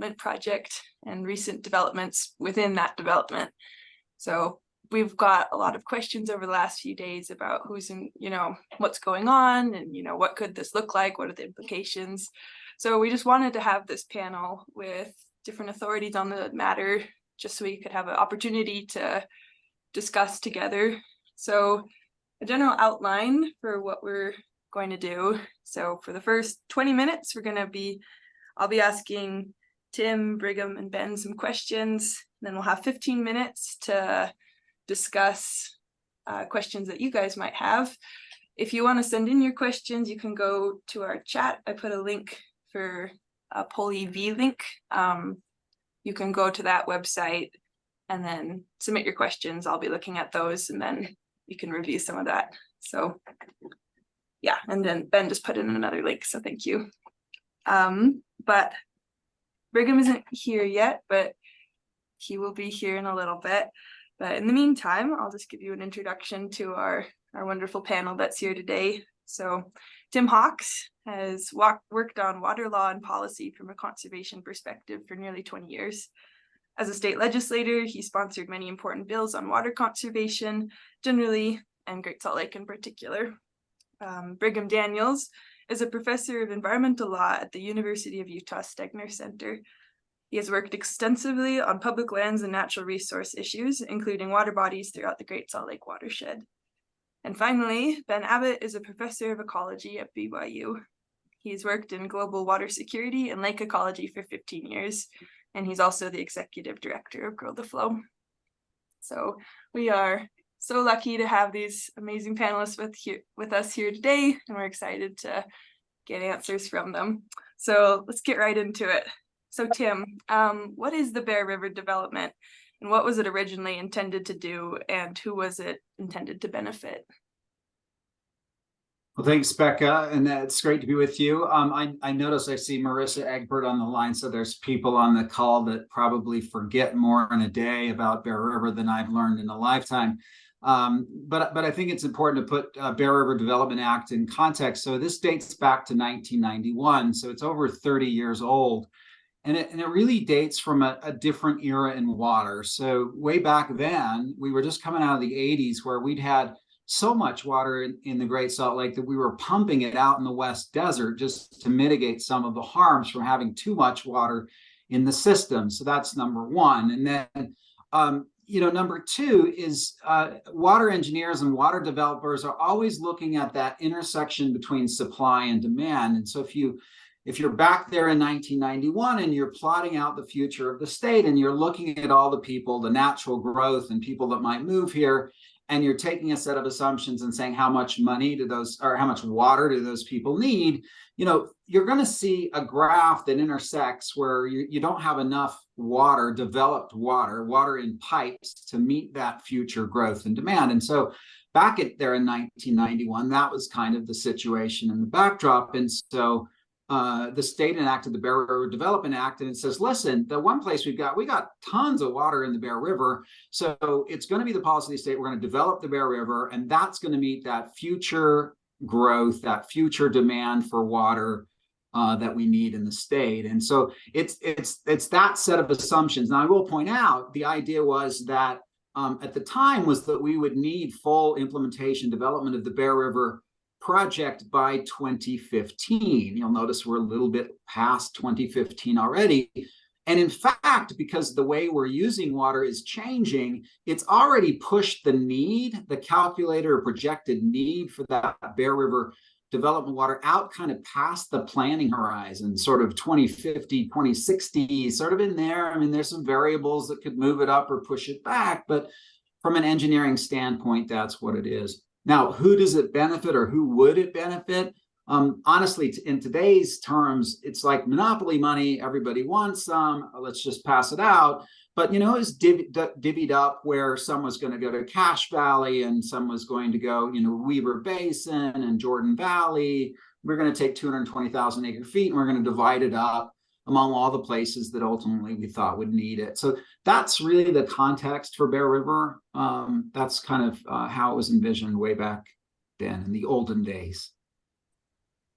development project and recent developments within that development. So we've got a lot of questions over the last few days about who's in, what's going on and, what could this look like? What are the implications? So we just wanted to have this panel with different authorities on the matter, just so we could have an opportunity to discuss together. So a general outline for what we're going to do. So for the first 20 minutes, I'll be asking Tim, Brigham, and Ben some questions. Then we'll have 15 minutes to discuss questions that you guys might have. If you want to send in your questions, you can go to our chat. I put a link for a PolEV link. You can go to that website and then submit your questions. I'll be looking at those and then you can review some of that. So yeah, and then Ben just put in another link, so thank you. But Brigham isn't here yet, but he will be here in a little bit. But in the meantime, I'll just give you an introduction to our wonderful panel that's here today. So Tim Hawks has worked on water law and policy from a conservation perspective for nearly 20 years. As a state legislator, he sponsored many important bills on water conservation generally, and Great Salt Lake in particular. Brigham Daniels is a professor of environmental law at the University of Utah Stegner Center. He has worked extensively on public lands and natural resource issues, including water bodies throughout the Great Salt Lake watershed. And finally, Ben Abbott is a professor of ecology at BYU. He's worked in global water security and lake ecology for 15 years, and he's also the executive director of Grow the Flow. So we are so lucky to have these amazing panelists with us here today, and we're excited to get answers from them. So let's get right into it. So Tim, what is the Bear River development, and what was it originally intended to do, and who was it intended to benefit? Well, thanks, Becca, and it's great to be with you. I notice I see Marissa Egbert on the line, so there's people on the call that probably forget more in a day about Bear River than I've learned in a lifetime. But I think it's important to put Bear River Development Act in context. So this dates back to 1991, so it's over 30 years old. And it really dates from a different era in water. So way back then, we were just coming out of the 80s where we'd had so much water in the Great Salt Lake that we were pumping it out in the West Desert just to mitigate some of the harms from having too much water in the system. So that's number one. And then, number two is water engineers and water developers are always looking at that intersection between supply and demand. And so if you're back there in 1991 and you're plotting out the future of the state and you're looking at all the people, the natural growth and people that might move here, and you're taking a set of assumptions and saying how much money do those, or how much water do those people need, you're going to see a graph that intersects where you don't have enough water, developed water in pipes to meet that future growth and demand. And so back there in 1991, that was kind of the situation and the backdrop. And so the state enacted the Bear River Development Act, and it says, listen, the one place we got tons of water in the Bear River, so it's going to be the policy of the state. We're going to develop the Bear River, and that's going to meet that future growth, that future demand for water that we need in the state. And so it's that set of assumptions. Now, I will point out the idea was that at the time was that we would need full implementation development of the Bear River project by 2015. You'll notice we're a little bit past 2015 already. And in fact, because the way we're using water is changing, it's already pushed the calculator or projected need for that Bear River development water out kind of past the planning horizon, sort of 2050, 2060, sort of in there. I mean, there's some variables that could move it up or push it back, but from an engineering standpoint, that's what it is. Now, who does it benefit, or who would it benefit? Honestly, in today's terms, it's like monopoly money. Everybody wants some. Let's just pass it out. But, it was divvied up where some was going to go to Cache Valley and some was going to go, Weaver Basin and Jordan Valley. We're going to take 220,000 acre feet and we're going to divide it up among all the places that ultimately we thought would need it. So that's really the context for Bear River. That's kind of how it was envisioned way back then in the olden days.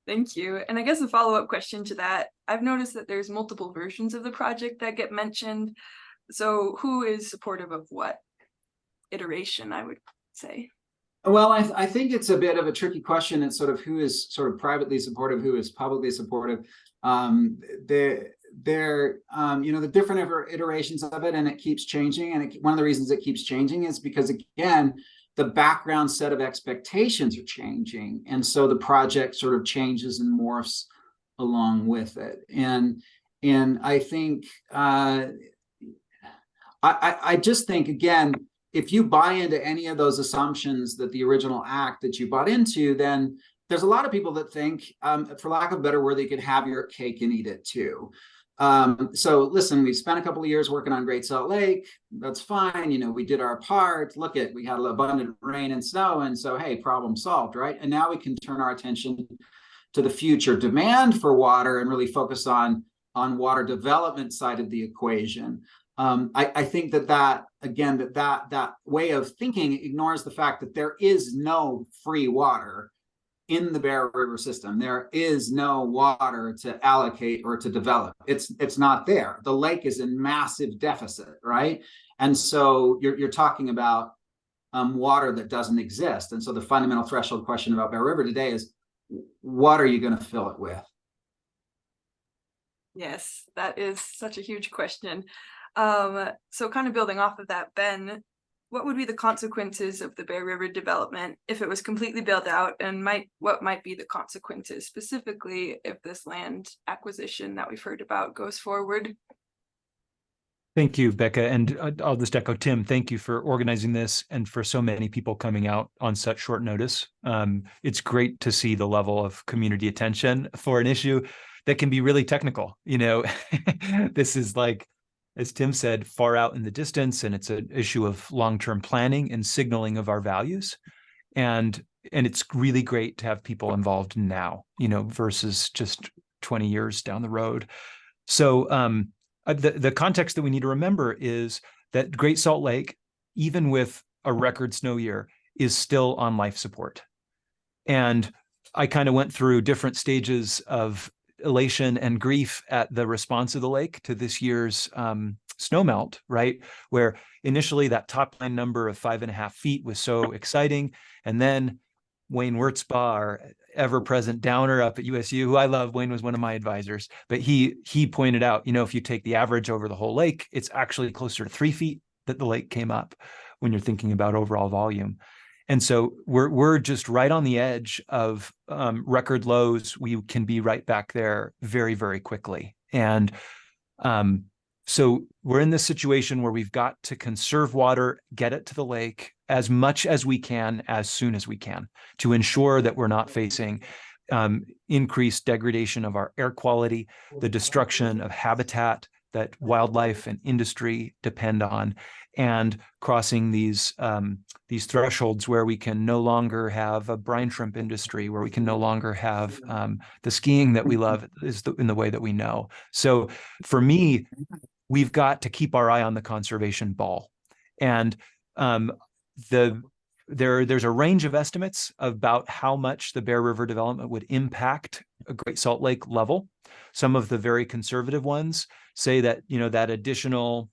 Thank you. And I guess a follow-up question to that, I've noticed that there's multiple versions of the project that get mentioned. So who is supportive of what iteration, I would say? Well, I think it's a bit of a tricky question. It's sort of who is sort of privately supportive, who is publicly supportive. They're the different iterations of it, and it keeps changing. And one of the reasons it keeps changing is because, again, the background set of expectations are changing, and so the project sort of changes and morphs along with it. And I think I just think, again, if you buy into any of those assumptions that the original act that you bought into, then there's a lot of people that think, for lack of a better word, they could have your cake and eat it too. So listen, we spent a couple of years working on Great Salt Lake. That's fine. We did our part. Look at, we had abundant rain and snow. And so, hey, problem solved, right? And now we can turn our attention to the future demand for water and really focus on water development side of the equation. I think that way of thinking ignores the fact that there is no free water in the Bear River system. There is no water to allocate or to develop. It's not there. The lake is in massive deficit, right? And so you're talking about water that doesn't exist. And so the fundamental threshold question about Bear River today is, what are you going to fill it with? Yes, that is such a huge question. So kind of building off of that, Ben, what would be the consequences of the Bear River development if it was completely built out, and what might be the consequences specifically if this land acquisition that we've heard about goes forward? Thank you, Becca. And I'll just echo Tim. Thank you for organizing this and for so many people coming out on such short notice. It's great to see the level of community attention for an issue that can be really technical. This is, like, as Tim said, far out in the distance, and it's an issue of long-term planning and signaling of our values. And it's really great to have people involved now, versus just 20 years down the road. So the context that we need to remember is that Great Salt Lake, even with a record snow year, is still on life support. And I kind of went through different stages of elation and grief at the response of the lake to this year's snowmelt, right? Where initially that top line number of 5.5 feet was so exciting. And then Wayne Wurtzbaugh, our ever-present downer up at USU, who I love. Wayne was one of my advisors, but he pointed out, if you take the average over the whole lake, it's actually closer to 3 feet that the lake came up when you're thinking about overall volume. And so we're just right on the edge of record lows. We can be right back there very, very quickly. And so we're in this situation where we've got to conserve water, get it to the lake as much as we can, as soon as we can, to ensure that we're not facing increased degradation of our air quality, the destruction of habitat that wildlife and industry depend on, and crossing these thresholds where we can no longer have a brine shrimp industry, where we can no longer have the skiing that we love in the way that we know. So for me, we've got to keep our eye on the conservation ball. And there's a range of estimates about how much the Bear River development would impact a Great Salt Lake level. Some of the very conservative ones say that, that additional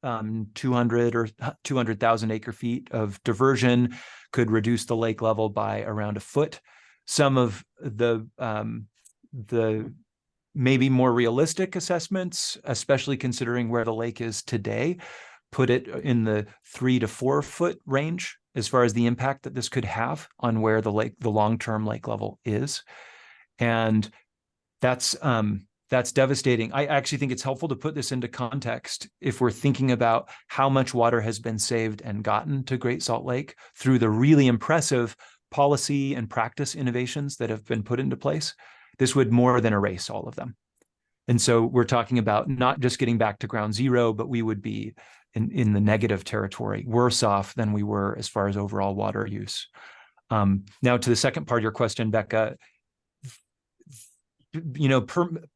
200 or 200,000 acre feet of diversion could reduce the lake level by around 1 foot. Some of the maybe more realistic assessments, especially considering where the lake is today, put it in the 3 to 4 foot range as far as the impact that this could have on where the long-term lake level is. And that's devastating. I actually think it's helpful to put this into context if we're thinking about how much water has been saved and gotten to Great Salt Lake through the really impressive policy and practice innovations that have been put into place. This would more than erase all of them. And so we're talking about not just getting back to ground zero, but we would be in the negative territory, worse off than we were as far as overall water use. Now, to the second part of your question, Becca,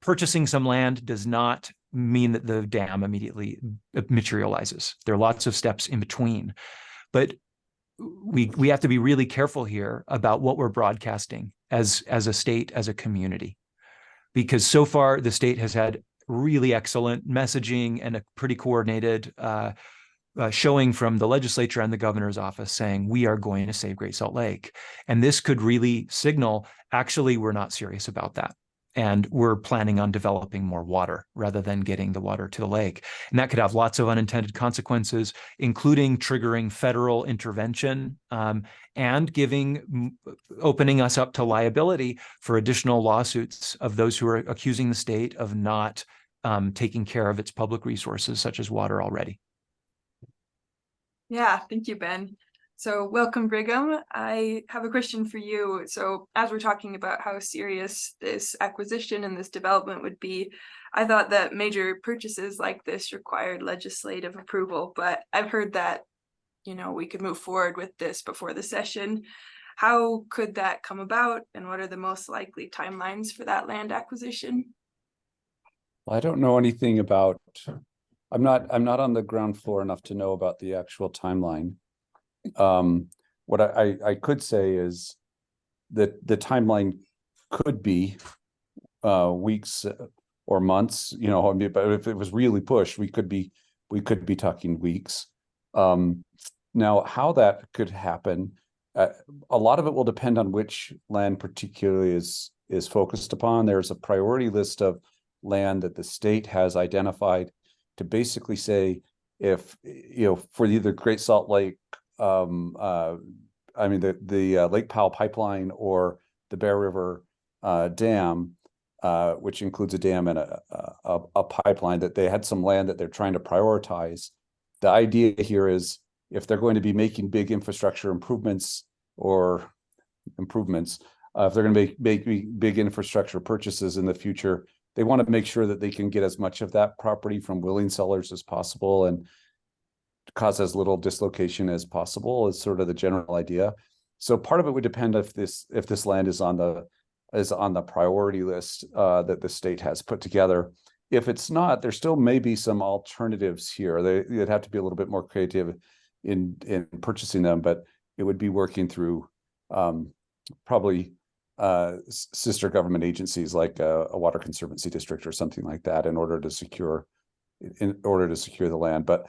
purchasing some land does not mean that the dam immediately materializes. There are lots of steps in between, but we have to be really careful here about what we're broadcasting as a state, as a community. Because so far the state has had really excellent messaging and a pretty coordinated showing from the legislature and the governor's office saying we are going to save Great Salt Lake. And this could really signal, actually, we're not serious about that. And we're planning on developing more water rather than getting the water to the lake. And that could have lots of unintended consequences, including triggering federal intervention and opening us up to liability for additional lawsuits of those who are accusing the state of not taking care of its public resources, such as water already. Yeah, thank you, Ben. So welcome, Brigham. I have a question for you. So as we're talking about how serious this acquisition and this development would be, I thought that major purchases like this required legislative approval, but I've heard that, you know, we could move forward with this before the session. How could that come about, and what are the most likely timelines for that land acquisition? Well, I don't know anything about, I'm not on the ground floor enough to know about the actual timeline. What I could say is that the timeline could be weeks or months, you know. I mean, but if it was really pushed, we could be talking weeks. Now, how that could happen, a lot of it will depend on which land particularly is focused upon. There's a priority list of land that the state has identified to basically say, if, you know, for either Great Salt Lake, I mean, the Lake Powell pipeline or the Bear River dam, which includes a dam and a pipeline, that they had some land that they're trying to prioritize. The idea here is, if they're going to be making big infrastructure improvements, if they're going to make big infrastructure purchases in the future, they want to make sure that they can get as much of that property from willing sellers as possible and cause as little dislocation as possible, is sort of the general idea. So part of it would depend if this land is on the priority list that the state has put together. If it's not, there still may be some alternatives here. They'd have to be a little bit more creative in purchasing them, but it would be working through probably sister government agencies like a water conservancy district or something like that in order to secure the land. But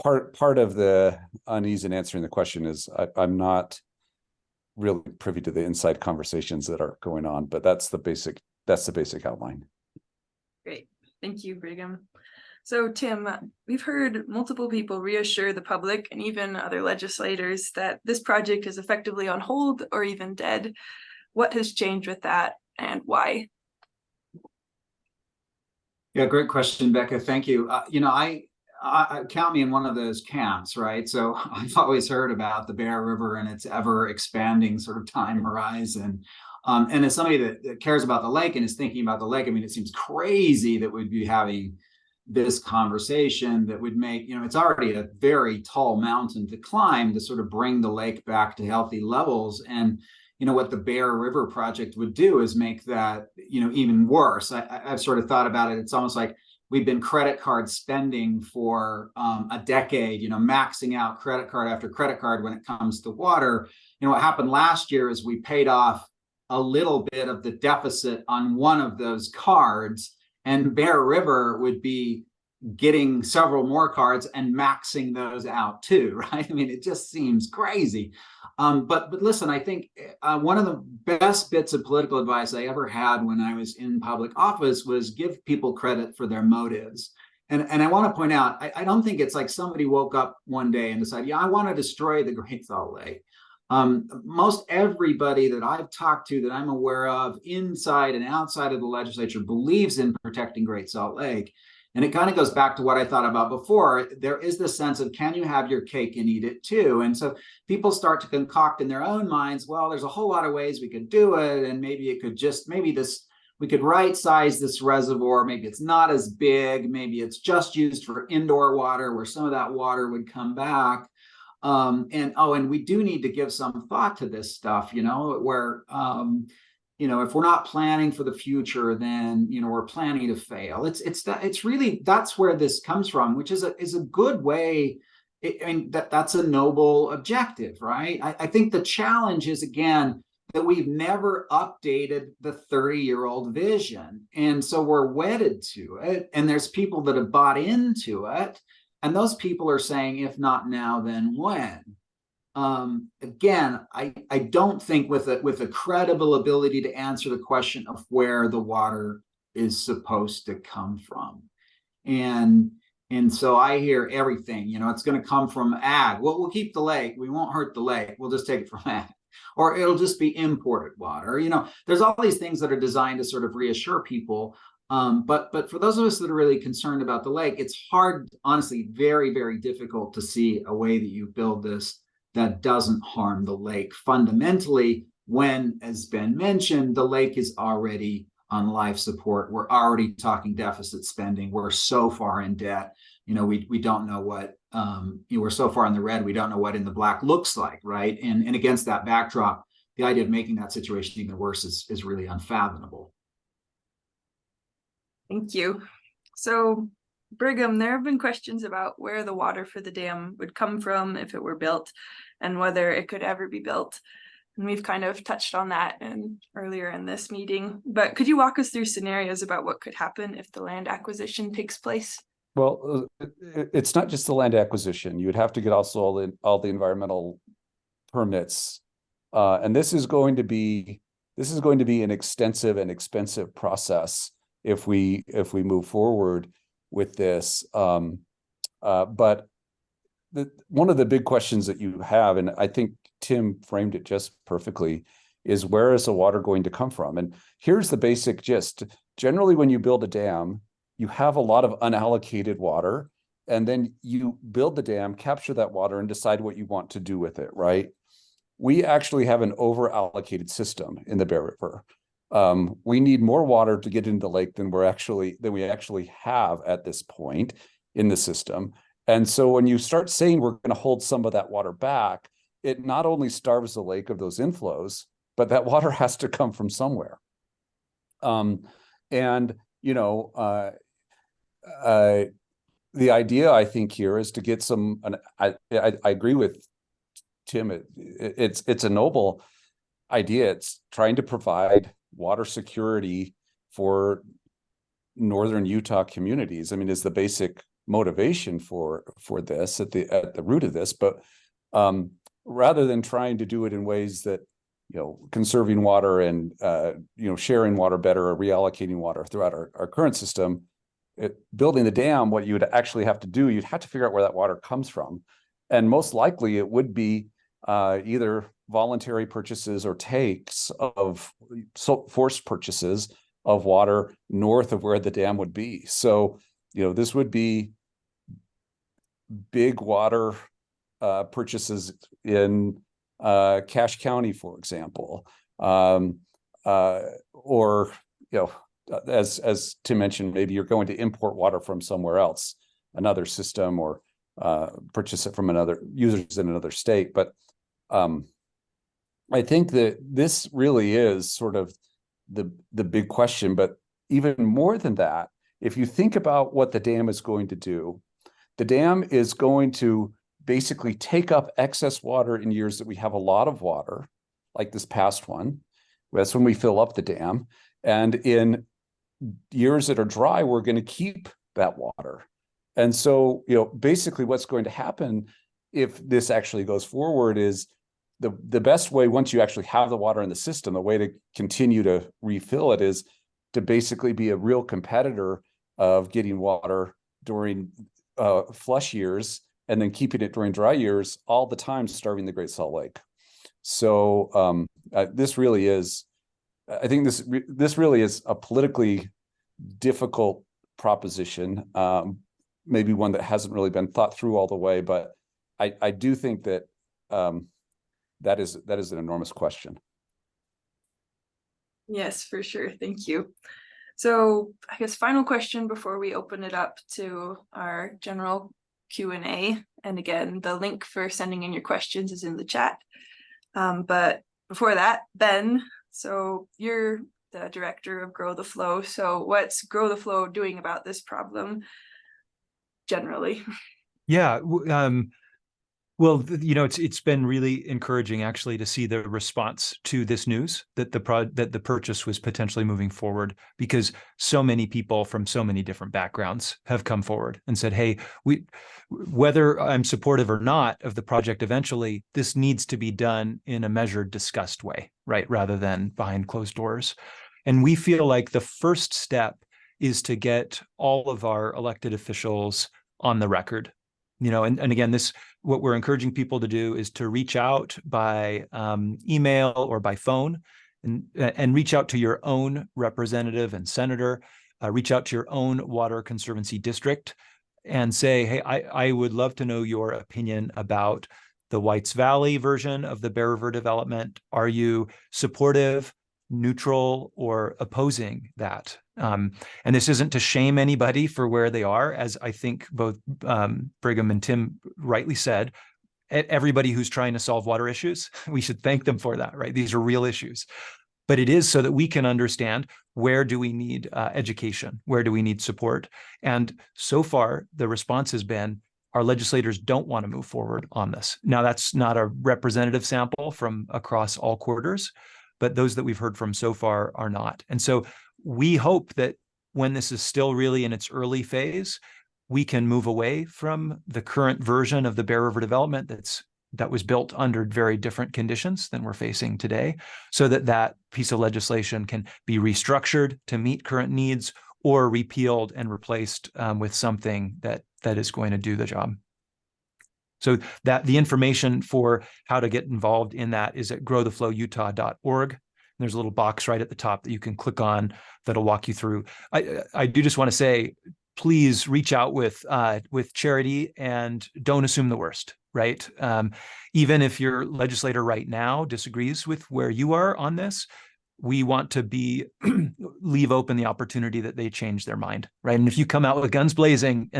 part of the unease in answering the question is I'm not really privy to the inside conversations that are going on, but that's the basic outline. Great, thank you, Brigham. So Tim, we've heard multiple people reassure the public and even other legislators that this project is effectively on hold or even dead. What has changed with that, and why? Yeah, great question, Becca. Thank you. You know, I count me in one of those camps, right? So I've always heard about the Bear River and its ever expanding sort of time horizon. And as somebody that cares about the lake and is thinking about the lake, I mean, it seems crazy that we'd be having this conversation that would make, you know, it's already a very tall mountain to climb to sort of bring the lake back to healthy levels. And, you know, what the Bear River project would do is make that, you know, even worse. I've sort of thought about it. It's almost like we've been credit card spending for a decade, you know, maxing out credit card after credit card when it comes to water. You know, what happened last year is we paid off a little bit of the deficit on one of those cards, and Bear River would be getting several more cards and maxing those out too, right? I mean, it just seems crazy. But listen, I think one of the best bits of political advice I ever had when I was in public office was give people credit for their motives. And I want to point out, I don't think it's like somebody woke up one day and decided, yeah, I want to destroy the Great Salt Lake. Most everybody that I've talked to that I'm aware of inside and outside of the legislature believes in protecting Great Salt Lake. And it kind of goes back to what I thought about before. There is this sense of, can you have your cake and eat it too? And so people start to concoct in their own minds, well, there's a whole lot of ways we could do it. And maybe it could just, we could right size this reservoir. Maybe it's not as big. Maybe it's just used for indoor water where some of that water would come back. And we do need to give some thought to this stuff, you know, where, you know, if we're not planning for the future, then, you know, we're planning to fail. It's really, that's where this comes from, which is a good way that's a noble objective, right? I think the challenge is, again, that we've never updated the 30-year-old vision. And so we're wedded to it. And there's people that have bought into it. And those people are saying, if not now, then when? Again, I don't think with a credible ability to answer the question of where the water is supposed to come from. And so I hear everything, it's going to come from ag. Well, we'll keep the lake. We won't hurt the lake. We'll just take it from ag. Or it'll just be imported water. There's all these things that are designed to sort of reassure people. But for those of us that are really concerned about the lake, it's hard, honestly, very, very difficult to see a way that you build this that doesn't harm the lake fundamentally when, as Ben mentioned, the lake is already on life support. We're already talking deficit spending. We're so far in debt. We don't know what, we're so far in the red, we don't know what in the black looks like, right? And against that backdrop, the idea of making that situation even worse is really unfathomable. Thank you. So, Brigham, there have been questions about where the water for the dam would come from if it were built, and whether it could ever be built. And we've kind of touched on that earlier in this meeting. But could you walk us through scenarios about what could happen if the land acquisition takes place? Well, it's not just the land acquisition. You would have to get also all the environmental permits, and this is going to be an extensive and expensive process if we move forward with this. But one of the big questions that you have, and I think Tim framed it just perfectly, is where is the water going to come from? And here's the basic gist. Generally, when you build a dam, you have a lot of unallocated water, and then you build the dam, capture that water, and decide what you want to do with it, right? We actually have an over-allocated system in the Bear River. We need more water to get into the lake than we actually have at this point in the system. And so when you start saying we're going to hold some of that water back, it not only starves the lake of those inflows, but that water has to come from somewhere. The idea, I think, here is to get some. I agree with Tim. It's a noble idea. It's trying to provide water security for northern Utah communities. I mean, is the basic motivation for this at the root of this. But rather than trying to do it in ways that, conserving water and sharing water better or reallocating water throughout our current system, building the dam, what you would actually have to do, you'd have to figure out where that water comes from. And most likely it would be either voluntary purchases or takes of forced purchases of water north of where the dam would be. So, this would be big water purchases in Cache County, for example, or as Tim mentioned, maybe you're going to import water from somewhere else, another system, or purchase it from another users in another state. But I think that this really is sort of the big question. But even more than that, if you think about what the dam is going to do, the dam is going to basically take up excess water in years that we have a lot of water, like this past one. That's when we fill up the dam. And in years that are dry, we're going to keep that water. And so, basically what's going to happen if this actually goes forward is the best way, once you actually have the water in the system, the way to continue to refill it is to basically be a real competitor of getting water during flush years and then keeping it during dry years, all the time starving the Great Salt Lake. So this really is, I think this really is a politically difficult proposition, maybe one that hasn't really been thought through all the way, but I do think that that is an enormous question. Yes, for sure. Thank you. So I guess final question before we open it up to our general Q&A. And again, the link for sending in your questions is in the chat. But before that, Ben, so you're the director of Grow the Flow. So what's Grow the Flow doing about this problem generally? Yeah, Well, it's been really encouraging actually to see the response to this news that the purchase was potentially moving forward, because so many people from so many different backgrounds have come forward and said, "Hey, whether I'm supportive or not of the project eventually, this needs to be done in a measured, discussed way, right, rather than behind closed doors." And we feel like the first step is to get all of our elected officials on the record. And again, what we're encouraging people to do is to reach out by email or by phone, and reach out to your own representative and senator, reach out to your own water conservancy district and say, "Hey, I would love to know your opinion about the Whites Valley version of the Bear River development. Are you supportive, neutral, or opposing that?" And this isn't to shame anybody for where they are, as I think both Brigham and Tim rightly said. Everybody who's trying to solve water issues, we should thank them for that, right? These are real issues. But it is so that we can understand, where do we need education? Where do we need support? And so far, the response has been, our legislators don't want to move forward on this. Now, that's not a representative sample from across all quarters, but those that we've heard from so far are not. And so we hope that when this is still really in its early phase, we can move away from the current version of the Bear River development that was built under very different conditions than we're facing today, so that piece of legislation can be restructured to meet current needs, or repealed and replaced with something that is going to do the job. So that the information for how to get involved in that is at growtheflowutah.org. There's a little box right at the top that you can click on that'll walk you through. I do just want to say, please reach out with charity and don't assume the worst, right? Even if your legislator right now disagrees with where you are on this, we want to leave open the opportunity that they change their mind, right? And if you come out with guns blazing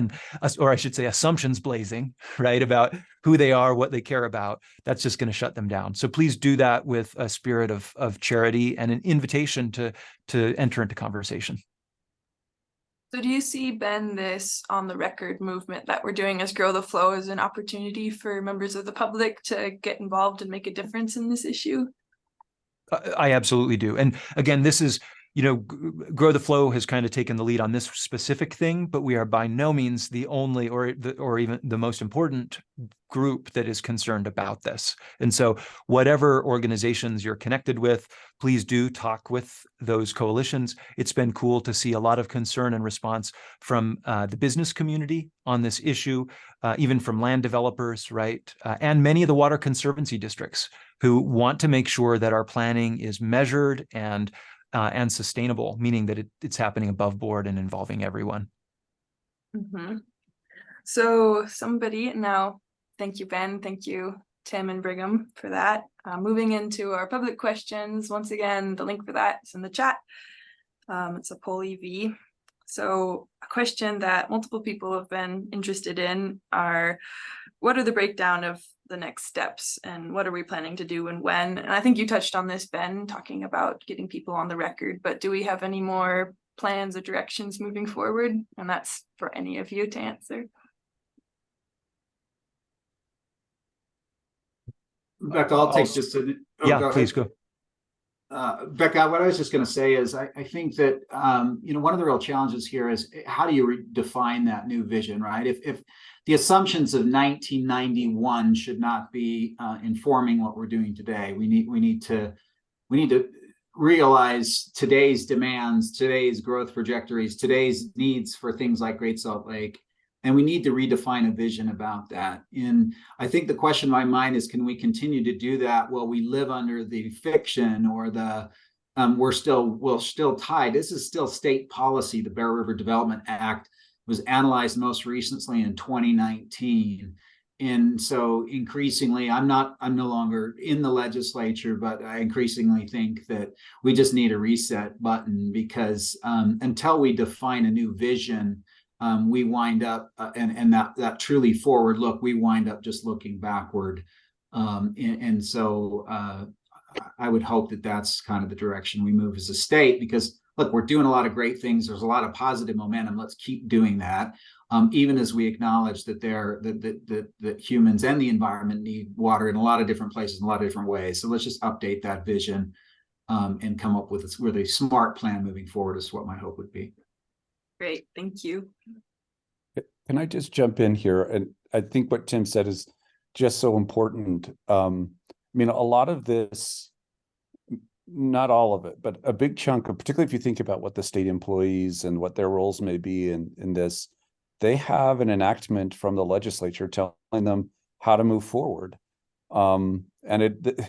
or I should say assumptions blazing, right, about who they are, what they care about, that's just going to shut them down. So please do that with a spirit of charity and an invitation to enter into conversation. So do you see, Ben, this on the record movement that we're doing as Grow the Flow as an opportunity for members of the public to get involved and make a difference in this issue? I absolutely do. And again, this is, Grow the Flow has kind of taken the lead on this specific thing, but we are by no means the only or even the most important group that is concerned about this. And so whatever organizations you're connected with, please do talk with those coalitions. It's been cool to see a lot of concern and response from the business community on this issue, even from land developers, right? And many of the water conservancy districts who want to make sure that our planning is measured and sustainable, meaning that it's happening above board and involving everyone. Mm-hmm. So now, thank you, Ben. Thank you, Tim and Brigham, for that. Moving into our public questions. Once again, the link for that is in the chat. It's a poll EV. So a question that multiple people have been interested in are, what are the breakdown of the next steps and what are we planning to do and when? And I think you touched on this, Ben, talking about getting people on the record, but do we have any more plans or directions moving forward? And that's for any of you to answer. Becca, I'll take just a... Yeah, please go. Becca, what I was just going to say is I think that, one of the real challenges here is how do you define that new vision, right? If the assumptions of 1991 should not be informing what we're doing today, we need to realize today's demands, today's growth trajectories, today's needs for things like Great Salt Lake. And we need to redefine a vision about that. And I think the question in my mind is, can we continue to do that while we live under the fiction or the we're still tied? This is still state policy. The Bear River Development Act was analyzed most recently in 2019. And so increasingly, I'm no longer in the legislature, but I increasingly think that we just need a reset button, because until we define a new vision, we wind up and that truly forward look, we wind up just looking backward. So I would hope that that's kind of the direction we move as a state, because look, we're doing a lot of great things. There's a lot of positive momentum. Let's keep doing that. Even as we acknowledge that that humans and the environment need water in a lot of different places, in a lot of different ways. So let's just update that vision and come up with a really smart plan moving forward is what my hope would be. Great, thank you. Can I just jump in here? And I think what Tim said is just so important. I mean, a lot of this, not all of it, but a big chunk of, particularly if you think about what the state employees and what their roles may be in this, they have an enactment from the legislature telling them how to move forward. And it,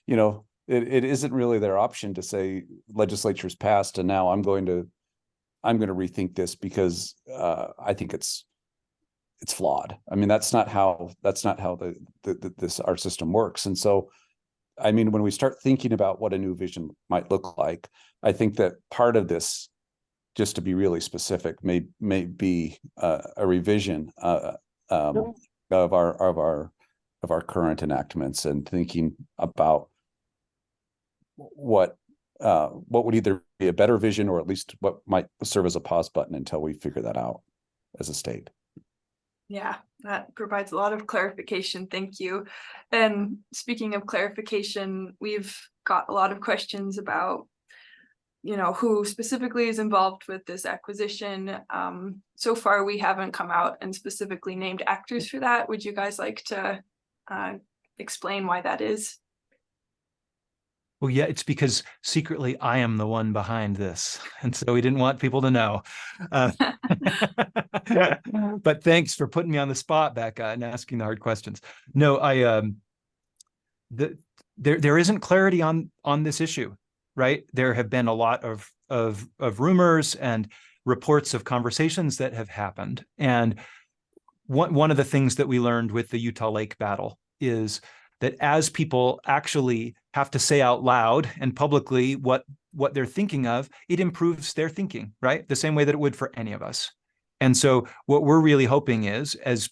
you know, it isn't really their option to say legislature's passed and now I'm going to rethink this because I think it's flawed. I mean, that's not how this our system works. And so, I mean, when we start thinking about what a new vision might look like, I think that part of this, just to be really specific, may be a revision of our current enactments and thinking about what would either be a better vision or at least what might serve as a pause button until we figure that out as a state. Yeah, that provides a lot of clarification. Thank you. And speaking of clarification, we've got a lot of questions about, you know, who specifically is involved with this acquisition. So far, we haven't come out and specifically named actors for that. Would you guys like to explain why that is? Well, yeah, it's because secretly I am the one behind this. And so we didn't want people to know. But thanks for putting me on the spot, Becca, and asking the hard questions. No, there isn't clarity on this issue, right? There have been a lot of rumors and reports of conversations that have happened. And one of the things that we learned with the Utah Lake battle is that as people actually have to say out loud and publicly what they're thinking of, it improves their thinking, right? The same way that it would for any of us. And so what we're really hoping is, as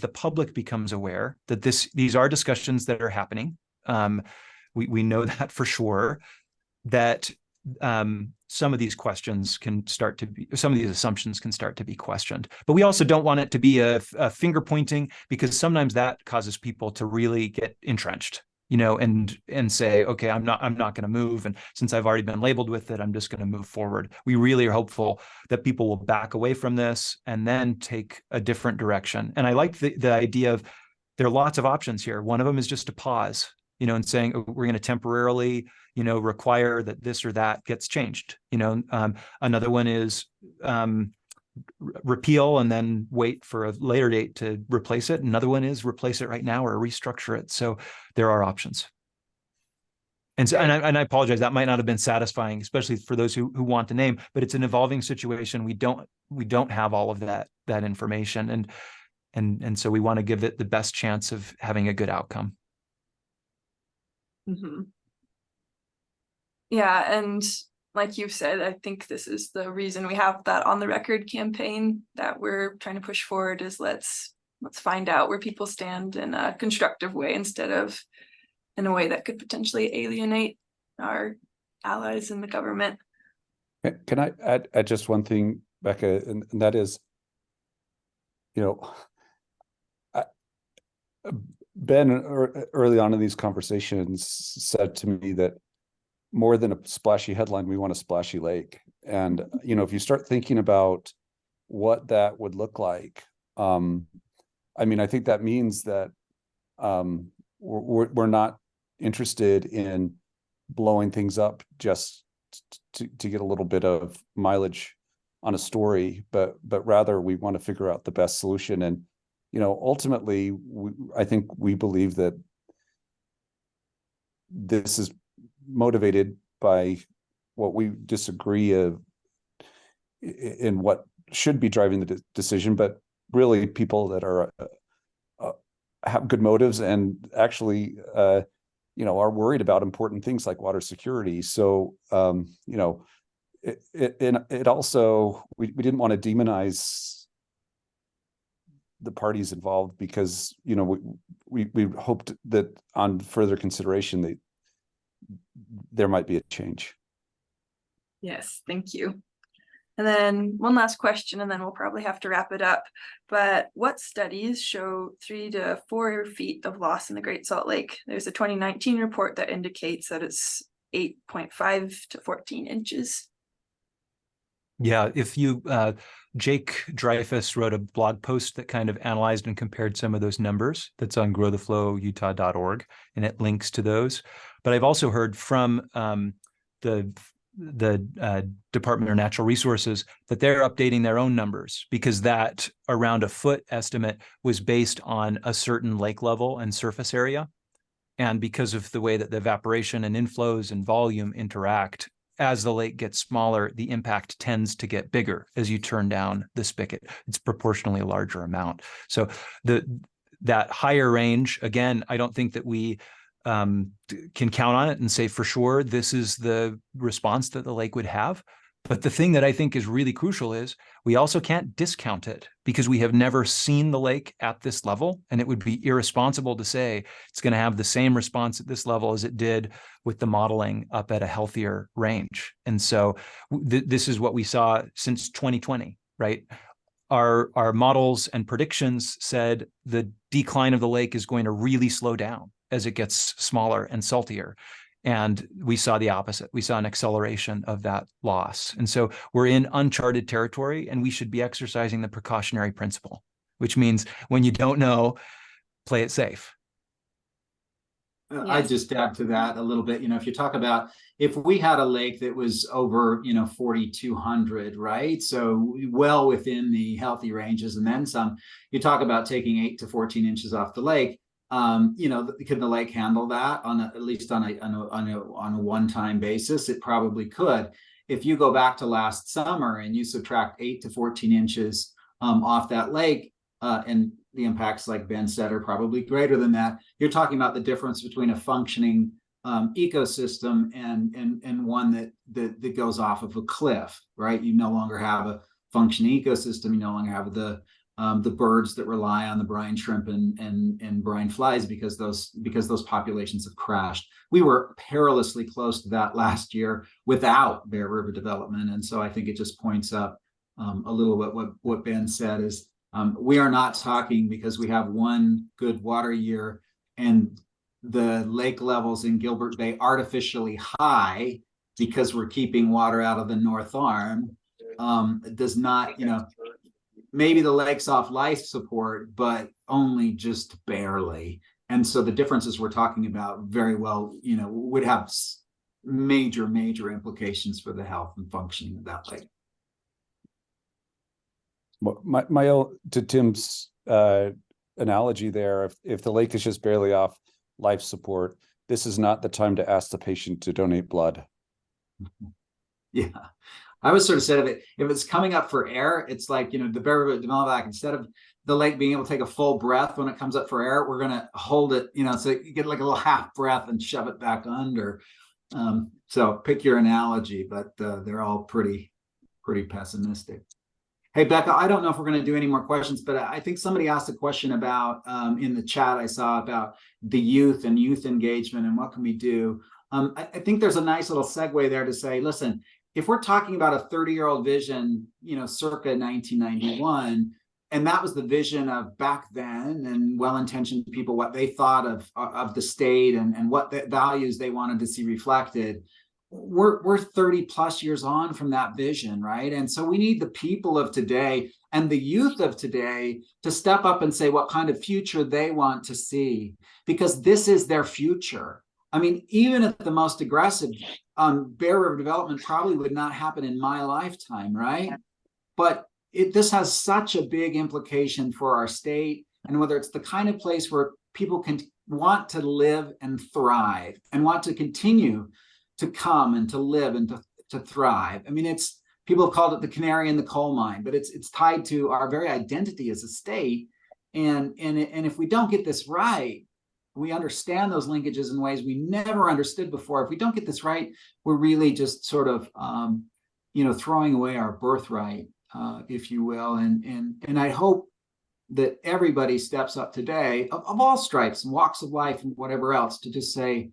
the public becomes aware that these are discussions that are happening, we know that for sure, that some of these questions can start to be, some of these assumptions can start to be questioned. But we also don't want it to be a finger pointing, because sometimes that causes people to really get entrenched, you know, and say, okay, I'm not going to move. And since I've already been labeled with it, I'm just going to move forward. We really are hopeful that people will back away from this and then take a different direction. And I like the idea of, there are lots of options here. One of them is just to pause, you know, and saying, oh, we're going to temporarily, you know, require that this or that gets changed. You know, another one is repeal and then wait for a later date to replace it. Another one is replace it right now or restructure it. So there are options. And so, and I apologize, that might not have been satisfying, especially for those who want the name, but it's an evolving situation. We don't have all of that information, and so we want to give it the best chance of having a good outcome. Mm-hmm. Yeah, and like you've said, I think this is the reason we have that on the record campaign that we're trying to push forward, is let's find out where people stand in a constructive way instead of in a way that could potentially alienate our allies in the government. Can I add just one thing, Becca, and that is, you know, Ben early on in these conversations said to me that more than a splashy headline, we want a splashy lake. And, you know, if you start thinking about what that would look like, I mean, I think that means that we're not interested in blowing things up just to get a little bit of mileage on a story, but rather we want to figure out the best solution. And, you know, ultimately, I think we believe that this is motivated by what we disagree in what should be driving the decision, but really people that are have good motives and actually you know, are worried about important things like water security. So you know, it also, we didn't want to demonize the parties involved, because, you know, we hoped that on further consideration there might be a change. Yes, thank you. And then one last question, and then we'll probably have to wrap it up. But what studies show 3 to 4 feet of loss in the Great Salt Lake? There's a 2019 report that indicates that it's 8.5 to 14 inches. Yeah, if you, Jake Dreyfus wrote a blog post that kind of analyzed and compared some of those numbers. That's on growtheflowutah.org, and it links to those. But I've also heard from the Department of Natural Resources that they're updating their own numbers, because that around a foot estimate was based on a certain lake level and surface area. And because of the way that the evaporation and inflows and volume interact, as the lake gets smaller, the impact tends to get bigger as you turn down the spigot. It's proportionally a larger amount. So that higher range, again, I don't think that we can count on it and say for sure this is the response that the lake would have. But the thing that I think is really crucial is we also can't discount it, because we have never seen the lake at this level, and it would be irresponsible to say it's going to have the same response at this level as it did with the modeling up at a healthier range. And so this is what we saw since 2020, right? Our models and predictions said the decline of the lake is going to really slow down as it gets smaller and saltier. And we saw the opposite. We saw an acceleration of that loss. And so we're in uncharted territory, and we should be exercising the precautionary principle, which means when you don't know, play it safe. I just add to that a little bit. If you talk about, if we had a lake that was over, 4,200, right? So well within the healthy ranges and then some, you talk about taking 8 to 14 inches off the lake. Can the lake handle that at least on a one-time basis? It probably could. If you go back to last summer and you subtract 8 to 14 inches off that lake, and the impacts, like Ben said, are probably greater than that, you're talking about the difference between a functioning ecosystem and one that goes off of a cliff, right? You no longer have a functioning ecosystem. You no longer have the birds that rely on the brine shrimp and brine flies, because those populations have crashed. We were perilously close to that last year without Bear River development, and so I think it just points up a little bit what Ben said is we are not talking because we have one good water year and the lake levels in Gilbert Bay artificially high because we're keeping water out of the North Arm. It does not, maybe the lake's off life support, but only just barely. And so the differences we're talking about very well, would have major implications for the health and functioning of that lake. To Tim's analogy there, if the lake is just barely off life support, this is not the time to ask the patient to donate blood. Yeah. I was sort of said if it's coming up for air, it's like, the Bear River Development Act, instead of the lake being able to take a full breath when it comes up for air, we're going to hold it, so you get like a little half breath and shove it back under. So pick your analogy, but they're all pretty pessimistic. Hey, Becca, I don't know if we're going to do any more questions, but I think somebody asked a question about in the chat I saw about the youth and youth engagement and what can we do. I think there's a nice little segue there to say, listen, if we're talking about a 30-year-old vision, circa 1991, and that was the vision of back then, and well-intentioned people, what they thought of the state and what the values they wanted to see reflected, we're 30 plus years on from that vision, right? And so we need the people of today and the youth of today to step up and say what kind of future they want to see, because this is their future. I mean, even at the most aggressive, Bear River development probably would not happen in my lifetime, right? But this has such a big implication for our state, and whether it's the kind of place where people can want to live and thrive and want to continue to come and to live and to thrive. I mean, people have called it the canary in the coal mine, but it's tied to our very identity as a state. And if we don't get this right, we understand those linkages in ways we never understood before. If we don't get this right, we're really just sort of, throwing away our birthright, if you will. And I hope that everybody steps up today of all stripes and walks of life and whatever else to just say,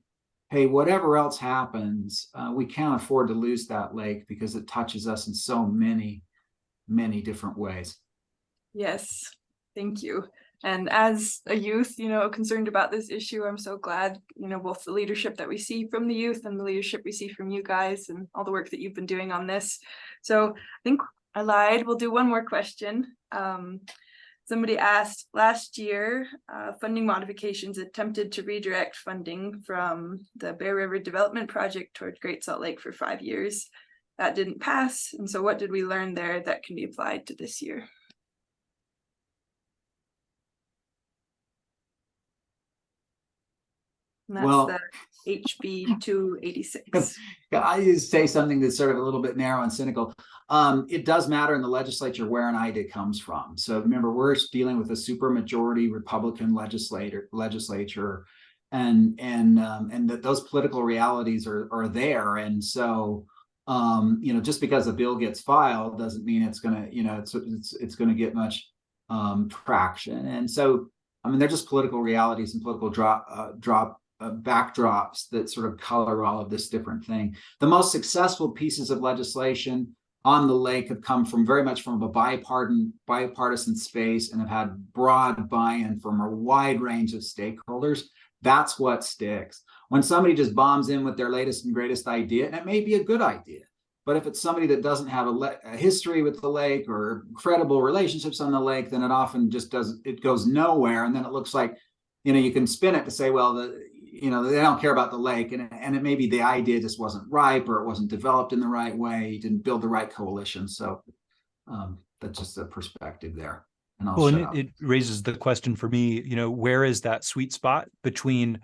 hey, whatever else happens, we can't afford to lose that lake because it touches us in so many, many different ways. Yes, thank you. And as a youth, concerned about this issue, I'm so glad, both the leadership that we see from the youth and the leadership we see from you guys and all the work that you've been doing on this. So I think I lied. We'll do one more question. Somebody asked, last year, funding modifications attempted to redirect funding from the Bear River Development Project toward Great Salt Lake for 5 years. That didn't pass. And so what did we learn there that can be applied to this year? And that's Well, the HB 286. I used to say something that's sort of a little bit narrow and cynical. It does matter in the legislature where an idea comes from. So remember, we're dealing with a supermajority Republican legislature, and that those political realities are there. And so, just because a bill gets filed doesn't mean it's going to, it's going to get much traction. And so, I mean, they're just political realities and political backdrops that sort of color all of this different thing. The most successful pieces of legislation on the lake have come from very much from a bipartisan space and have had broad buy-in from a wide range of stakeholders. That's what sticks. When somebody just bombs in with their latest and greatest idea, and it may be a good idea, but if it's somebody that doesn't have a history with the lake or credible relationships on the lake, then it often just it goes nowhere. And then it looks like, you can spin it to say, well, they don't care about the lake, and it may be the idea just wasn't ripe, or it wasn't developed in the right way. You didn't build the right coalition. So that's just a perspective there. And I'll shut up. It raises the question for me, where is that sweet spot between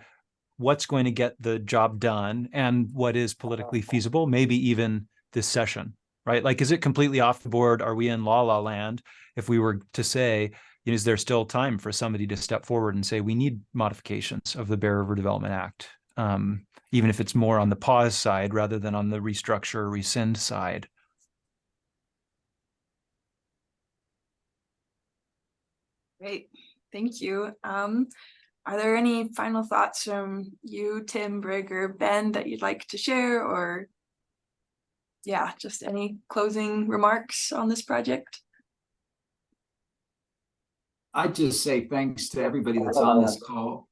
what's going to get the job done and what is politically feasible, maybe even this session, right? Like, is it completely off the board? Are we in la la land? If we were to say, is there still time for somebody to step forward and say, we need modifications of the Bear River Development Act, even if it's more on the pause side rather than on the restructure, rescind side? Great, thank you. Are there any final thoughts from you, Tim, Brig, or Ben that you'd like to share, or just any closing remarks on this project? I'd just say thanks to everybody that's on this call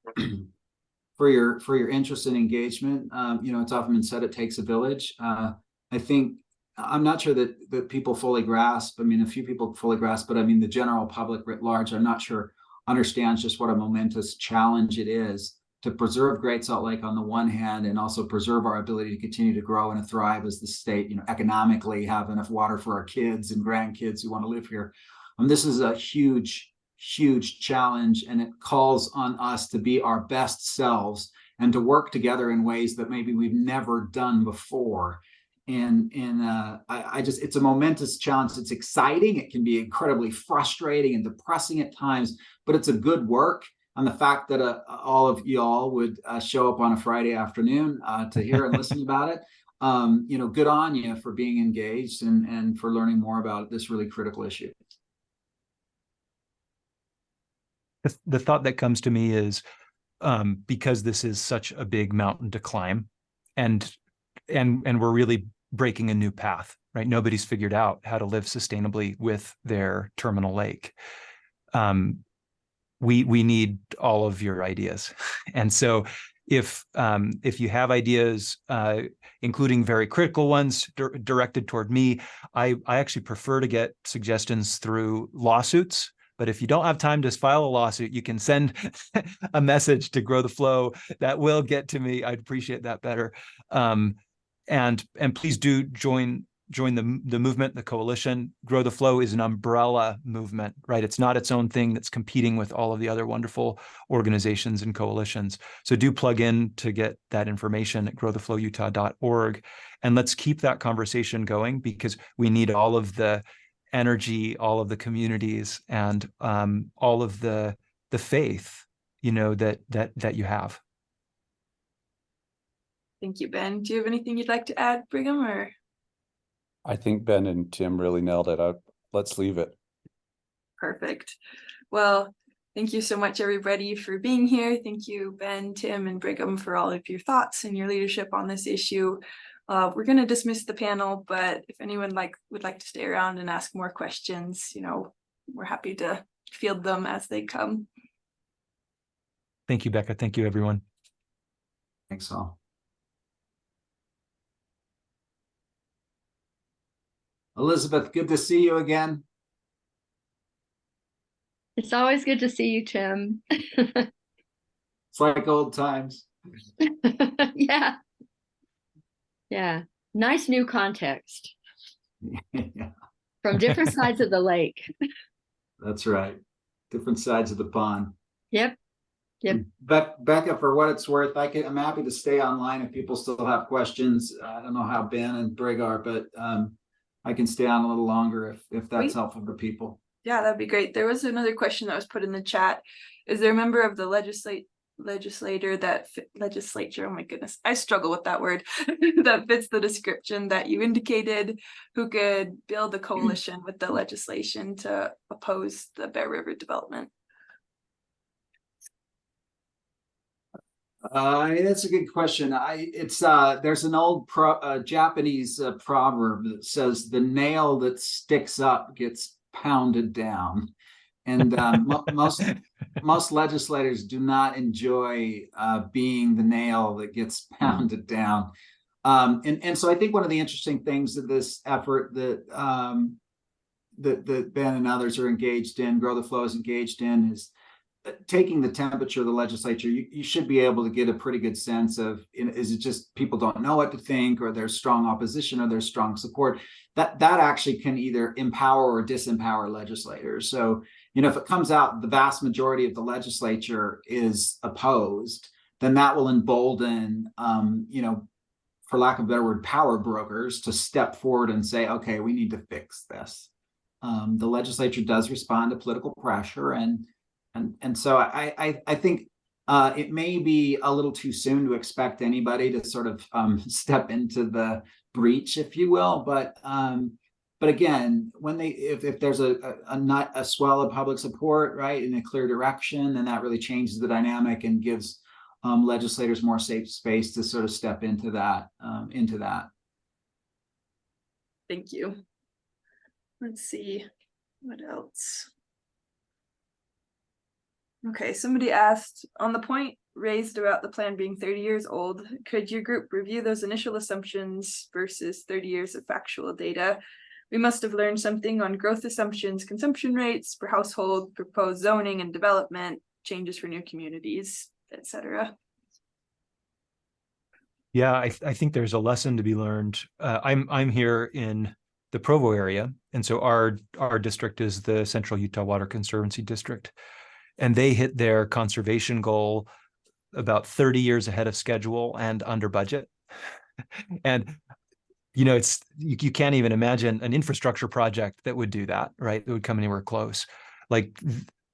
for your interest and engagement. It's often been said it takes a village. I think I'm not sure that people fully grasp. I mean, a few people fully grasp, but I mean, the general public writ large, I'm not sure understands just what a momentous challenge it is to preserve Great Salt Lake on the one hand, and also preserve our ability to continue to grow and thrive as the state, economically have enough water for our kids and grandkids who want to live here. This is a huge challenge, and it calls on us to be our best selves and to work together in ways that maybe we've never done before. And it's a momentous challenge. It's exciting. It can be incredibly frustrating and depressing at times, but it's a good work. And the fact that all of y'all would show up on a Friday afternoon to hear and listen about it, good on you for being engaged and for learning more about this really critical issue. The thought that comes to me is, because this is such a big mountain to climb, and we're really breaking a new path, right? Nobody's figured out how to live sustainably with their terminal lake. We need all of your ideas. And so if you have ideas, including very critical ones directed toward me, I actually prefer to get suggestions through lawsuits. But if you don't have time to file a lawsuit, you can send a message to Grow the Flow. That will get to me. I'd appreciate that better. And please do join the movement, the coalition. Grow the Flow is an umbrella movement, right? It's not its own thing that's competing with all of the other wonderful organizations and coalitions. So do plug in to get that information at growtheflowutah.org. And let's keep that conversation going, because we need all of the energy, all of the communities, and all of the faith, that you have. Thank you, Ben. Do you have anything you'd like to add, Brigham? Or I think Ben and Tim really nailed it. Let's leave it. perfect. Well, Thank you so much, everybody, for being here. Thank you, Ben, Tim, and Brigham, for all of your thoughts and your leadership on this issue. We're going to dismiss the panel, but if anyone would like to stay around and ask more questions, we're happy to field them as they come. Thank you, Becca. Thank you, everyone. Thanks all. Elizabeth, good to see you again. It's always good to see you, Tim. It's like old times. Yeah. Yeah. Nice new context Yeah, from different sides of the lake. that's right. Different sides of the pond. Yep. Yep. Becca, for what it's worth, I'm happy to stay online if people still have questions. I don't know how Ben and Brig are, but I can stay on a little longer if that's helpful for people. Yeah, that'd be great. There was another question that was put in the chat. Is there a member of the legislature, oh my goodness, I struggle with that word, that fits the description that you indicated, who could build a coalition with the legislation to oppose the Bear River development? That's a good question. There's an old Japanese proverb that says the nail that sticks up gets pounded down, and most legislators do not enjoy being the nail that gets pounded down. And so I think one of the interesting things of this effort that Ben and others are engaged in, Grow the Flow is engaged in, is taking the temperature of the legislature. You should be able to get a pretty good sense of, is it just people don't know what to think, or there's strong opposition, or there's strong support? That actually can either empower or disempower legislators. So, if it comes out the vast majority of the legislature is opposed, then that will embolden, for lack of a better word, power brokers to step forward and say, okay, we need to fix this. The legislature does respond to political pressure, and so I think it may be a little too soon to expect anybody to sort of step into the breach, if you will. But again, when if there's a swell of public support, right, in a clear direction, then that really changes the dynamic and gives legislators more safe space to sort of step into that. Thank you. Let's see what else. Okay, somebody asked, on the point raised about the plan being 30 years old, could your group review those initial assumptions versus 30 years of factual data? We must have learned something on growth assumptions, consumption rates per household, proposed zoning and development, changes for new communities, etc. Yeah, I think there's a lesson to be learned. I'm here in the Provo area, and so our district is the Central Utah Water Conservancy District. And they hit their conservation goal about 30 years ahead of schedule and under budget. And, you can't even imagine an infrastructure project that would do that, right? It would come anywhere close. Like,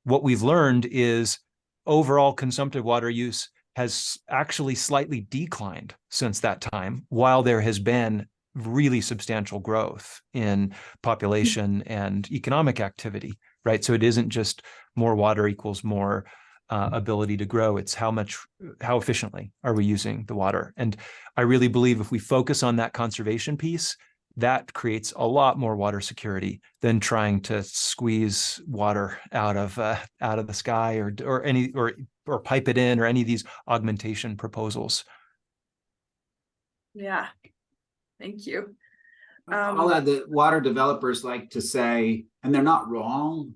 what we've learned is overall consumptive water use has actually slightly declined since that time, while there has been really substantial growth in population and economic activity, right? So it isn't just more water equals more ability to grow. It's how efficiently are we using the water? And I really believe if we focus on that conservation piece, that creates a lot more water security than trying to squeeze water out of the sky or pipe it in, or any of these augmentation proposals. Yeah, thank you. I'll add that water developers like to say, and they're not wrong,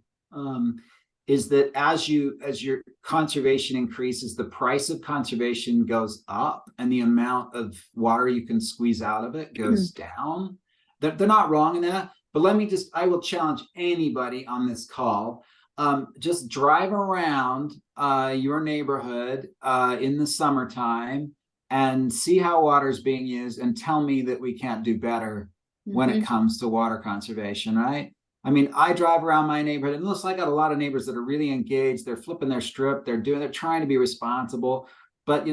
is that as your conservation increases, the price of conservation goes up and the amount of water you can squeeze out of it goes down. They're not wrong in that, but I will challenge anybody on this call. Just drive around your neighborhood in the summertime and see how water is being used, and tell me that we can't do better when it comes to water conservation, right? I mean, I drive around my neighborhood, and listen, I got a lot of neighbors that are really engaged. They're flipping their strip. They're trying to be responsible. But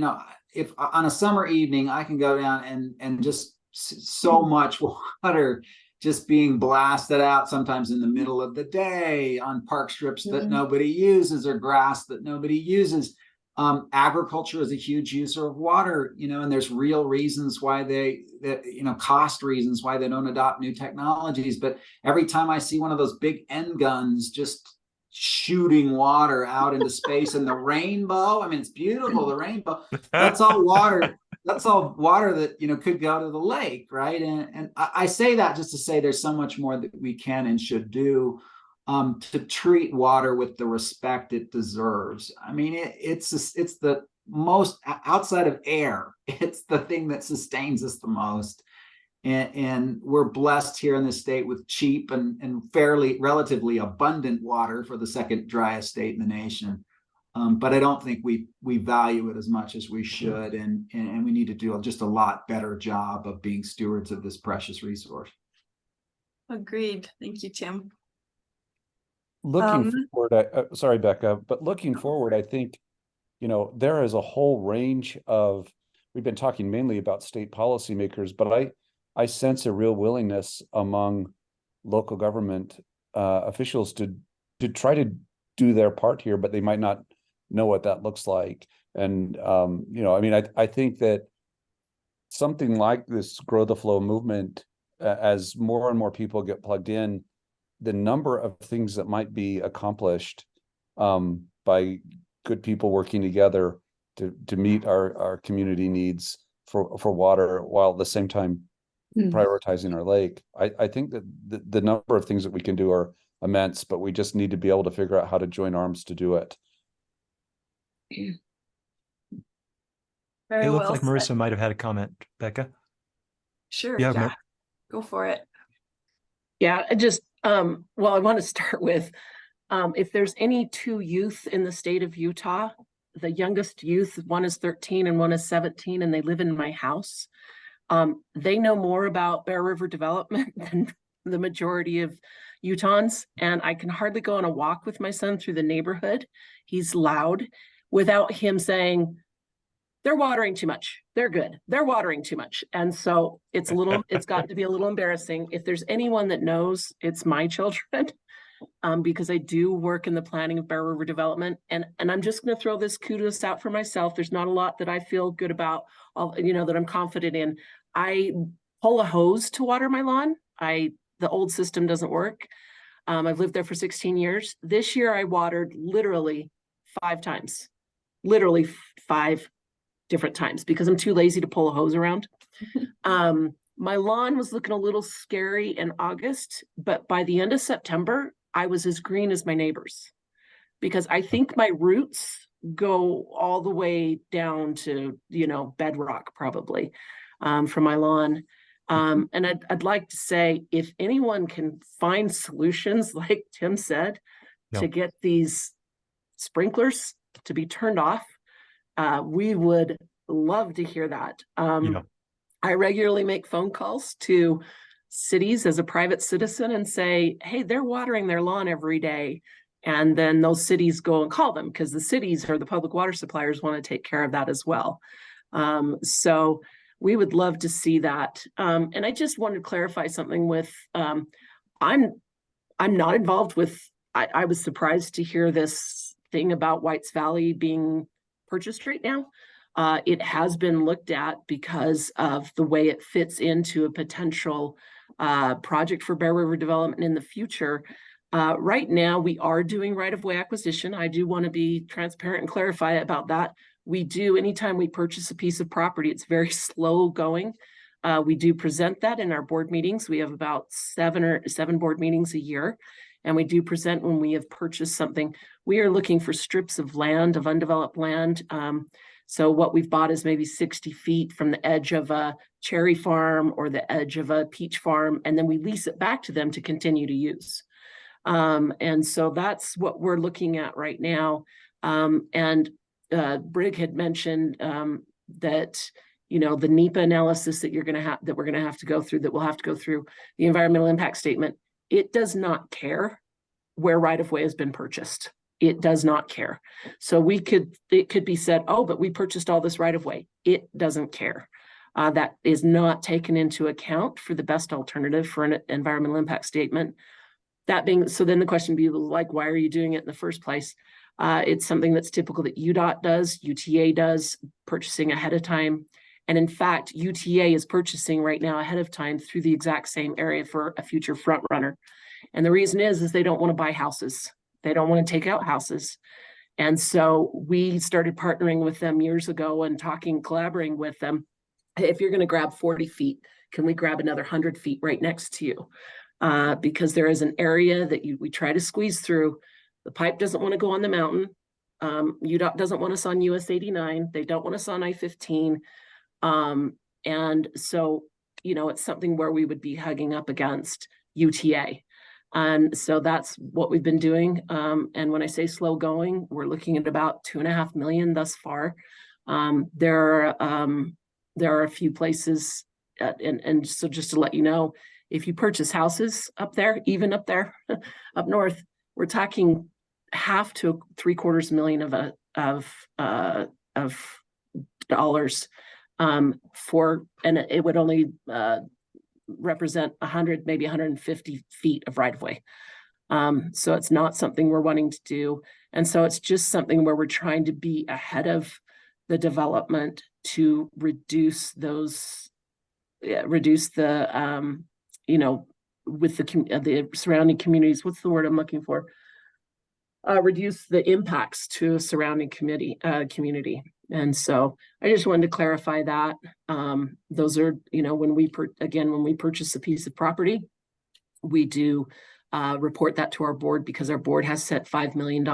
if on a summer evening I can go down and just so much water just being blasted out sometimes in the middle of the day on park strips that nobody uses or grass that nobody uses. Agriculture is a huge user of water, and there's real reasons why cost reasons why they don't adopt new technologies. But every time I see one of those big end guns just shooting water out into space and the rainbow, I mean, it's beautiful, the rainbow, that's all water. That's all water that, could go to the lake, right? And I say that just to say there's so much more that we can and should do to treat water with the respect it deserves. I mean, it's the most, outside of air, it's the thing that sustains us the most. And we're blessed here in the state with cheap and fairly relatively abundant water for the second driest state in the nation. But I don't think we value it as much as we should, and we need to do just a lot better job of being stewards of this precious resource. Agreed. Thank you, Tim. Looking forward, sorry, Becca, but looking forward, I think, there is a whole range of, we've been talking mainly about state policymakers, but I sense a real willingness among local government officials to try to do their part here, but they might not know what that looks like. And I mean, I think that something like this Grow the Flow movement, as more and more people get plugged in, the number of things that might be accomplished by good people working together to meet our community needs for water, while at the same time prioritizing our lake. I think that the number of things that we can do are immense, but we just need to be able to figure out how to join arms to do it. Very It looked well like said. Marissa might have had a comment, Becca. Sure, Yeah, yeah, go for it. Yeah, I just, well, I want to start with, if there's any two youth in the state of Utah, the youngest youth, one is 13 and one is 17, and they live in my house. They know more about Bear River development than the majority of Utahns, and I can hardly go on a walk with my son through the neighborhood. He's loud without him saying, they're watering too much. They're good. They're watering too much. And so it's gotten to be a little embarrassing. If there's anyone that knows, it's my children, because I do work in the planning of Bear River development. And I'm just going to throw this kudos out for myself. There's not a lot that I feel good about, that I'm confident in. I pull a hose to water my lawn. The old system doesn't work. I've lived there for 16 years. This year I watered literally 5 times, literally 5 different times, because I'm too lazy to pull a hose around. My lawn was looking a little scary in August, but by the end of September, I was as green as my neighbors, because I think my roots go all the way down to, bedrock probably, from my lawn. And I'd like to say, if anyone can find solutions, like Tim said, to get these sprinklers to be turned off, we would love to hear that. I regularly make phone calls to cities as a private citizen and say, hey, they're watering their lawn every day. And then those cities go and call them, because the cities or the public water suppliers want to take care of that as well. So we would love to see that. And I just wanted to clarify something with, I'm not involved with, I was surprised to hear this thing about Whites Valley being purchased right now. It has been looked at because of the way it fits into a potential project for Bear River development in the future. Right now, we are doing right-of-way acquisition. I do want to be transparent and clarify about that. We do, anytime we purchase a piece of property, it's very slow going. We do present that in our board meetings. We have about 7 board meetings a year, and we do present when we have purchased something. We are looking for strips of land, of undeveloped land. So what we've bought is maybe 60 feet from the edge of a cherry farm or the edge of a peach farm, and then we lease it back to them to continue to use. And so that's what we're looking at right now. And Brig had mentioned that, the NEPA analysis that we're going to have to go through, that we'll have to go through, the environmental impact statement. It does not care where right-of-way has been purchased. It does not care. So it could be said, oh, but we purchased all this right-of-way. It doesn't care. that is not taken into account for the best alternative for an environmental impact statement. That being, so then the question be like, why are you doing it in the first place? It's something that's typical that UDOT does, UTA does, purchasing ahead of time. And in fact, UTA is purchasing right now ahead of time through the exact same area for a future front runner. And the reason is they don't want to buy houses. They don't want to take out houses. And so we started partnering with them years ago and collaborating with them. If you're going to grab 40 feet, can we grab another 100 feet right next to you? Because there is an area that we try to squeeze through. The pipe doesn't want to go on the mountain. UDOT doesn't want us on US 89. They don't want us on I-15. And so, you know, it's something where we would be hugging up against UTA. And so that's what we've been doing. And when I say slow going, we're looking at about 2.5 million thus far. There are a few places, and so just to let you know, if you purchase houses up there, even up there, up north, we're talking $500,000 to $750,000 of dollars for, and it would only represent 100, maybe 150 feet of right of way. So it's not something we're wanting to do. And so it's just something where we're trying to be ahead of the development to reduce those, reduce the, you know, with the surrounding communities. What's the word I'm looking for? Reduce the impacts to surrounding community. And so I just wanted to clarify that. Those are, you know, when we purchase a piece of property, we do report that to our board, because our board has set $5 million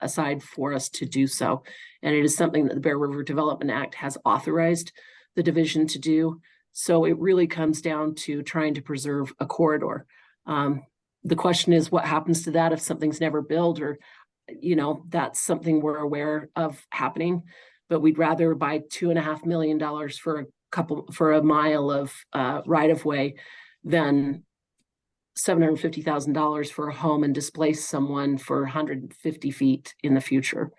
aside for us to do so. And it is something that the Bear River Development Act has authorized the division to do. So it really comes down to trying to preserve a corridor. The question is, what happens to that if something's never built, or, you know, that's something we're aware of happening, but we'd rather buy $2.5 million for a mile of right of way than $750,000 for a home and displace someone for 150 feet in the future.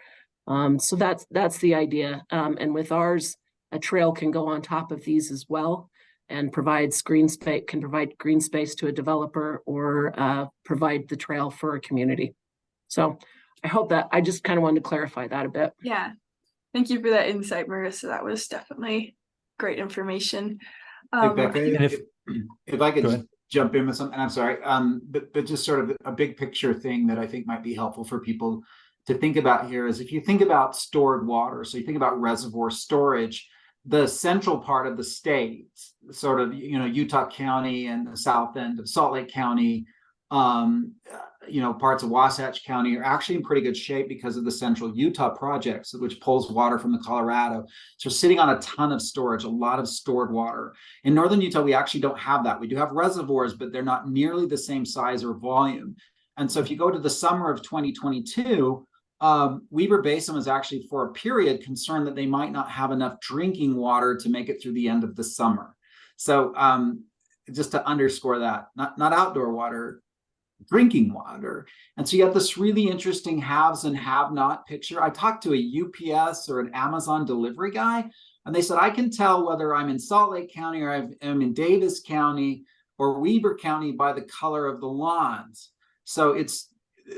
So that's the idea. And with ours, a trail can go on top of these as well, and provides green space, can provide green space to a developer, or provide the trail for a community. So I hope that, I just kind of wanted to clarify that a bit. Yeah, thank you for that insight, Marissa. That was definitely great information. Hey, Becca, and if I could Go just ahead. jump in with something, and I'm sorry, but just sort of a big picture thing that I think might be helpful for people to think about here is, if you think about stored water, so you think about reservoir storage, the central part of the state, sort of, you know, Utah County and the south end of Salt Lake County, you know, parts of Wasatch County are actually in pretty good shape because of the Central Utah projects, which pulls water from the Colorado. So sitting on a ton of storage, a lot of stored water. In Northern Utah, we actually don't have that. We do have reservoirs, but they're not nearly the same size or volume. And so if you go to the summer of 2022, Weber Basin was actually for a period concerned that they might not have enough drinking water to make it through the end of the summer. So just to underscore that, not outdoor water, drinking water. And so you have this really interesting haves and have-not picture. I talked to a UPS or an Amazon delivery guy, and they said, I can tell whether I'm in Salt Lake County or I'm in Davis County or Weber County by the color of the lawns. So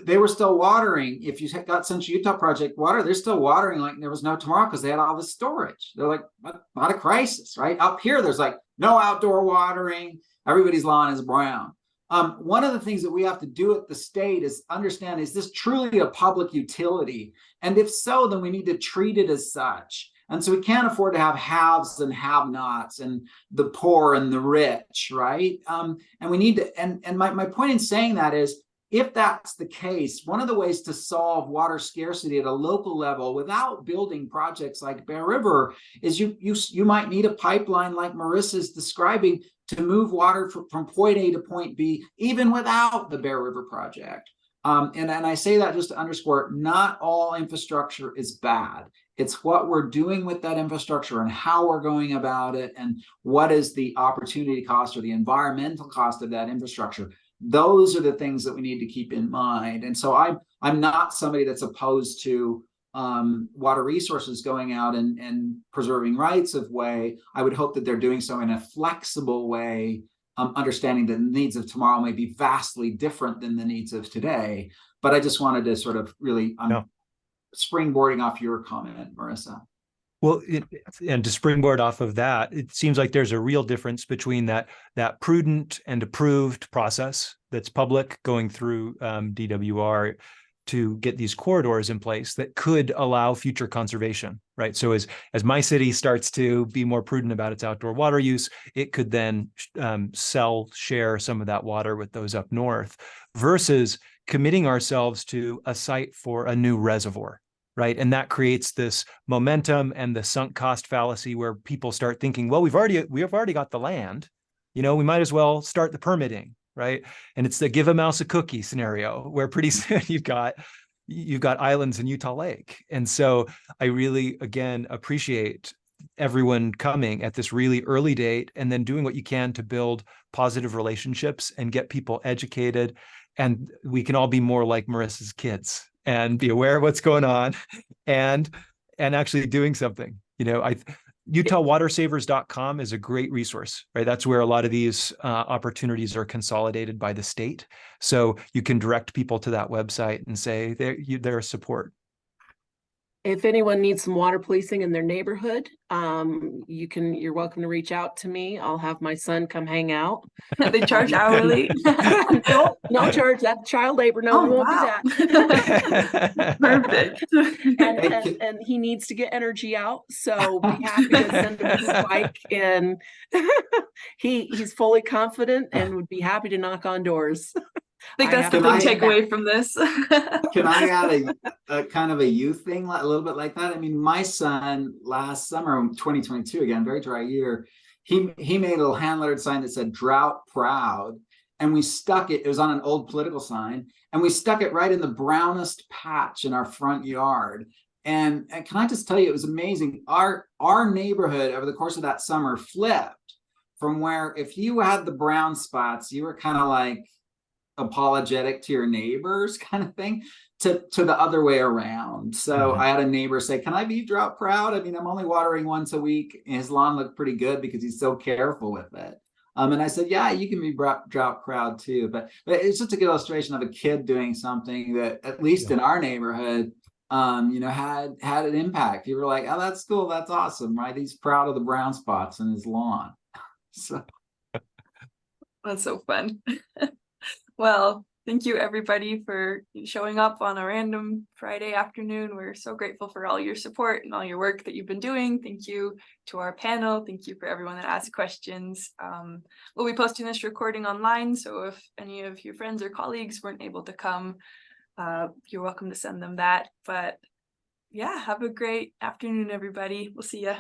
they were still watering. If you got Central Utah Project water, they're still watering like there was no tomorrow, because they had all this storage. They're like, not a crisis, right? Up here, there's like no outdoor watering. Everybody's lawn is brown. One of the things that we have to do at the state is understand, is this truly a public utility? And if so, then we need to treat it as such. And so we can't afford to have haves and have-nots and the poor and the rich, right? And we need to, and my point in saying that is, if that's the case, one of the ways to solve water scarcity at a local level without building projects like Bear River is you might need a pipeline like Marissa's describing to move water from point A to point B, even without the Bear River project. And I say that just to underscore, not all infrastructure is bad. It's what we're doing with that infrastructure and how we're going about it, and what is the opportunity cost or the environmental cost of that infrastructure. Those are the things that we need to keep in mind. And so I'm not somebody that's opposed to water resources going out and preserving rights of way, I would hope that they're doing so in a flexible way, understanding that the needs of tomorrow may be vastly different than the needs of today. But I just wanted to sort of really springboarding off your comment, Marissa. Well, and to springboard off of that, it seems like there's a real difference between that prudent and approved process that's public going through DWR to get these corridors in place that could allow future conservation, right? So as my city starts to be more prudent about its outdoor water use, it could then share some of that water with those up north, versus committing ourselves to a site for a new reservoir. Right. And that creates this momentum and the sunk cost fallacy where people start thinking, well, we've already got the land, we might as well start the permitting. Right. And it's the give a mouse a cookie scenario where pretty soon you've got islands in Utah Lake. And so I really, again, appreciate everyone coming at this really early date and then doing what you can to build positive relationships and get people educated. And we can all be more like Marissa's kids and be aware of what's going on and actually doing something. UtahWaterSavers.com is a great resource, right? That's where a lot of these opportunities are consolidated by the state. So you can direct people to that website and say their support. If anyone needs some water policing in their neighborhood, you're welcome to reach out to me. I'll have my son come hang out. They charge hourly. No charge. That's child labor. No, we won't do that. Perfect. And he needs to get energy out, so be happy to send him his bike. And he's fully confident and would be happy to knock on doors. I think that's the big takeaway from this. Can I add a kind of a youth thing, a little bit like that? I mean, my son last summer, 2022, again, very dry year, he made a little hand-lettered sign that said "Drought Proud," and we stuck it. It was on an old political sign, and we stuck it right in the brownest patch in our front yard. And can I just tell you, it was amazing. Our neighborhood over the course of that summer flipped from where if you had the brown spots, you were kind of like apologetic to your neighbors kind of thing, to the other way around. So I had a neighbor say, can I be drought proud? I mean, I'm only watering once a week. His lawn looked pretty good because he's so careful with it. And I said, yeah, you can be drought proud too. But it's just a good illustration of a kid doing something that, at least in our neighborhood, had an impact. You were like, oh, that's cool. That's awesome, right? He's proud of the brown spots in his lawn. So that's so fun. Well, thank you everybody for showing up on a random Friday afternoon. We're so grateful for all your support and all your work that you've been doing. Thank you to our panel. Thank you for everyone that asked questions. We'll be posting this recording online, so if any of your friends or colleagues weren't able to come, you're welcome to send them that. But yeah, have a great afternoon, everybody. We'll see ya.